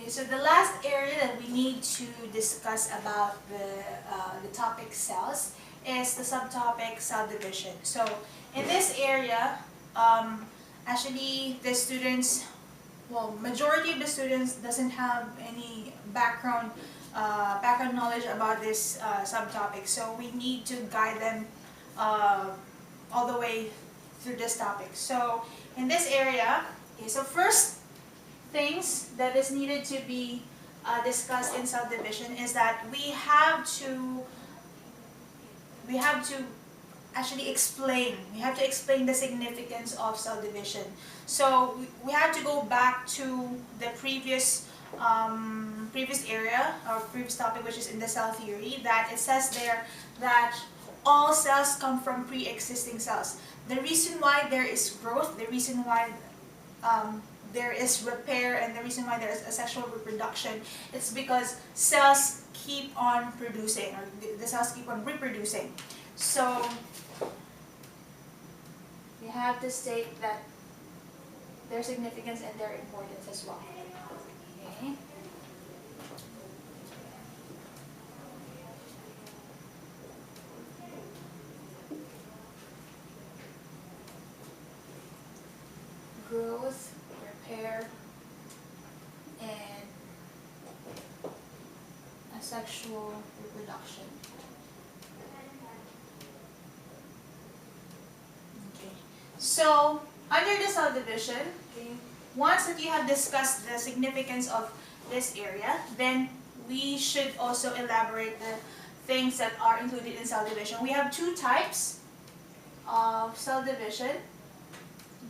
Okay, so the last area that we need to discuss about the topic cells is the subtopic cell division. So in this area, actually the students, well, majority of the students doesn't have any background knowledge about this subtopic. So we need to guide them all the way through this topic. So in this area, okay, so first things that is needed to be discussed in cell division is that we have to actually explain. We have to explain the significance of cell division. So we have to go back to the previous area or previous topic, which is in the cell theory, that it says there that all cells come from pre-existing cells. The reason why there is growth, the reason why there is repair, and the reason why there is asexual reproduction, it's because cells keep on producing, or the cells keep on reproducing. So we have to state that their significance and their importance as well. Okay. Growth, repair, and asexual reproduction. Okay. So under the cell division, okay, once that you have discussed the significance of this area, then we should also elaborate the things that are included in cell division. We have two types of cell division.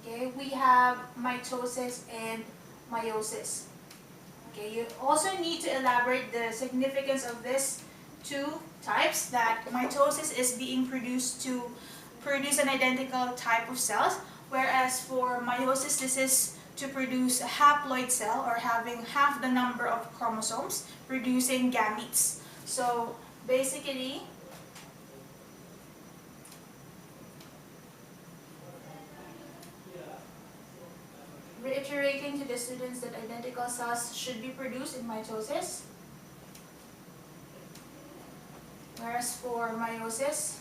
Okay, we have mitosis and meiosis. Okay, you also need to elaborate the significance of these two types, that mitosis is being produced to produce an identical type of cells, whereas for meiosis, this is to produce a haploid cell, or having half the number of chromosomes, producing gametes. So basically, reiterating to the students that identical cells should be produced in mitosis, whereas for meiosis,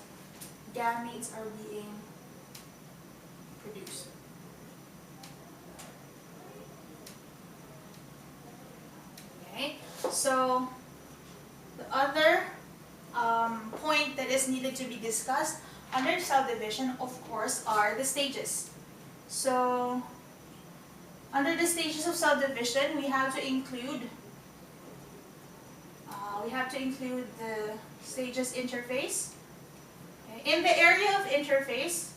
gametes are being produced. Okay, so the other point that is needed to be discussed under cell division, of course, are the stages. So under the stages of cell division, we have to include the stages interface. Okay. In the area of interface,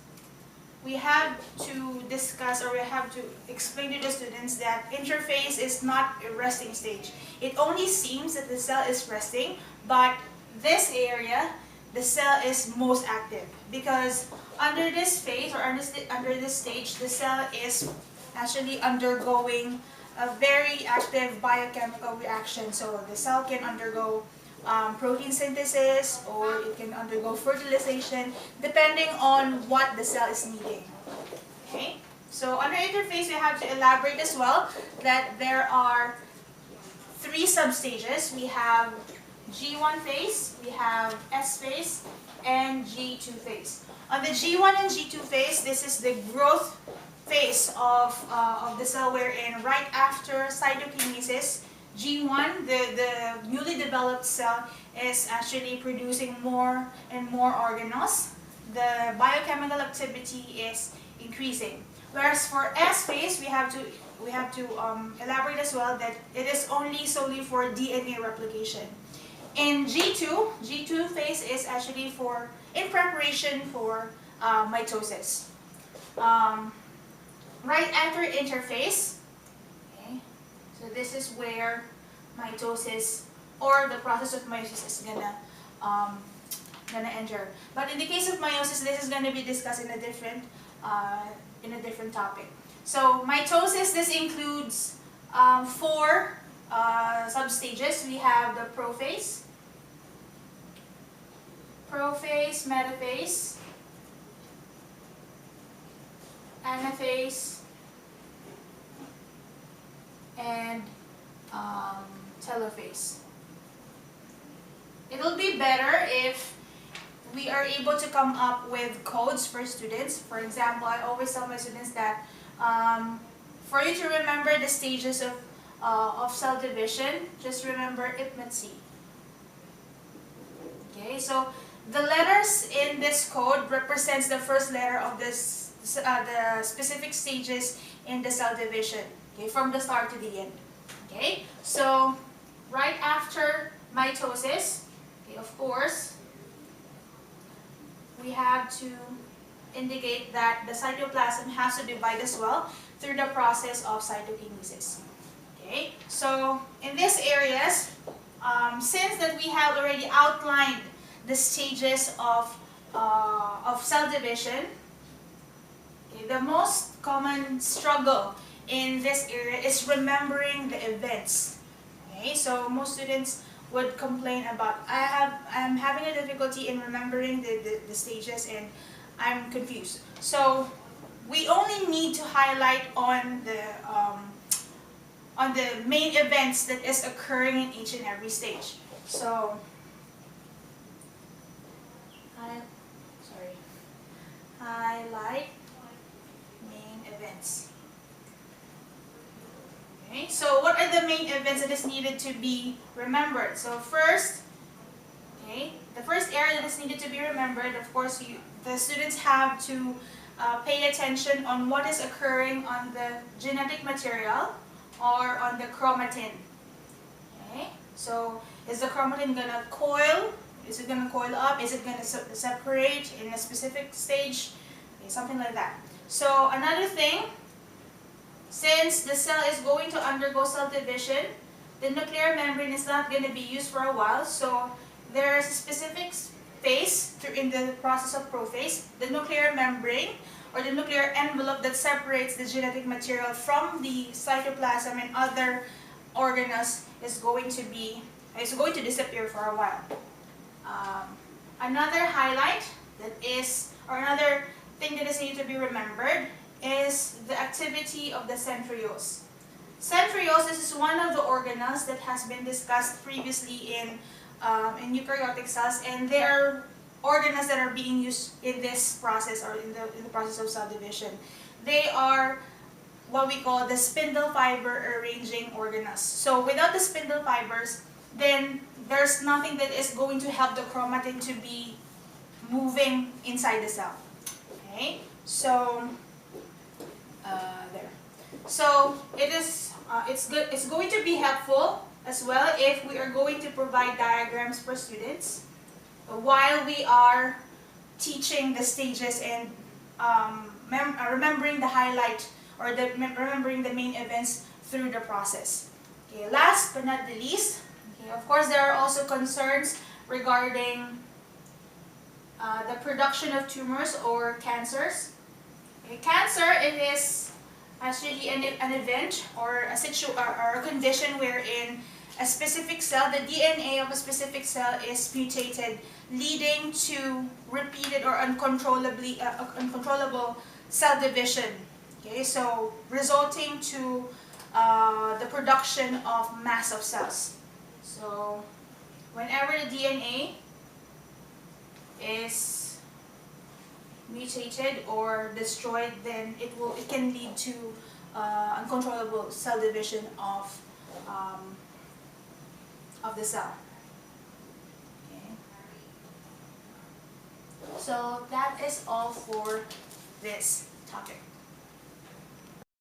we have to discuss, or we have to explain to the students that interface is not a resting stage. It only seems that the cell is resting, but this area, the cell is most active, because under this phase, or under this stage, the cell is actually undergoing a very active biochemical reaction. So the cell can undergo protein synthesis, or it can undergo fertilization, depending on what the cell is needing. Okay? So under interface, we have to elaborate as well that there are three substages. We have G1 phase, we have S phase, and G2 phase. On the G1 and G2 phase, this is the growth phase of the cell, wherein right after cytokinesis, G1, the newly developed cell, is actually producing more and more organelles. The biochemical activity is increasing. Whereas for S phase, we have to elaborate as well that it is only solely for DNA replication. In G2 phase is actually in preparation for mitosis. Right after interface, okay, so this is where mitosis, or the process of meiosis, is gonna enter. But in the case of meiosis, this is gonna be discussed in a different topic. So mitosis, this includes 4 substages. We have the prophase, metaphase, anaphase, and telophase. It'll be better if we are able to come up with codes for students. For example, I always tell my students that for you to remember the stages of cell division, just remember IPMET-C. Okay, so the letters in this code represents the first letter of this the specific stages in the cell division. Okay, from the start to the end. Okay, so right after mitosis, okay, of course, we have to indicate that the cytoplasm has to divide as well through the process of cytokinesis. Okay, so in these areas, since that we have already outlined the stages of cell division, okay, the most common struggle in this area is remembering the events. Okay, so most students would complain about, I'm having a difficulty in remembering the stages and I'm confused. So we only need to highlight on the main events that is occurring in each and every stage. So highlight main events. Okay, so what are the main events that is needed to be remembered? So first, okay, the first area that is needed to be remembered, of course, the students have to pay attention on what is occurring on the genetic material or on the chromatin. Okay, so is the chromatin gonna coil? Is it gonna coil up? Is it gonna separate in a specific stage? Okay, something like that. So another thing, since the cell is going to undergo cell division, the nuclear membrane is not going to be used for a while. So there is a specific phase in the process of prophase, the nuclear membrane or the nuclear envelope that separates the genetic material from the cytoplasm and other organelles is going to disappear for a while. Another highlight that is, or another thing that is needed to be remembered is the activity of the centriole. Centrioles is one of the organelles that has been discussed previously in eukaryotic cells, and they are organelles that are being used in this process or in the process of cell division. They are what we call the spindle fiber arranging organelles. So without the spindle fibers, then there's nothing that is going to help the chromatin to be moving inside the cell. Okay, so there. So it's going to be helpful as well if we are going to provide diagrams for students while we are teaching the stages and remembering the highlight or remembering the main events through the process. Okay, last but not the least, okay, of course there are also concerns regarding the production of tumors or cancers. Okay, cancer, it is actually an event or a condition wherein a specific cell, the DNA of a specific cell is mutated, leading to repeated or uncontrollable cell division. Okay, so resulting to the production of mass of cells. So whenever the DNA is mutated or destroyed, then it can lead to uncontrollable cell division of the cell. Okay. So that is all for this topic.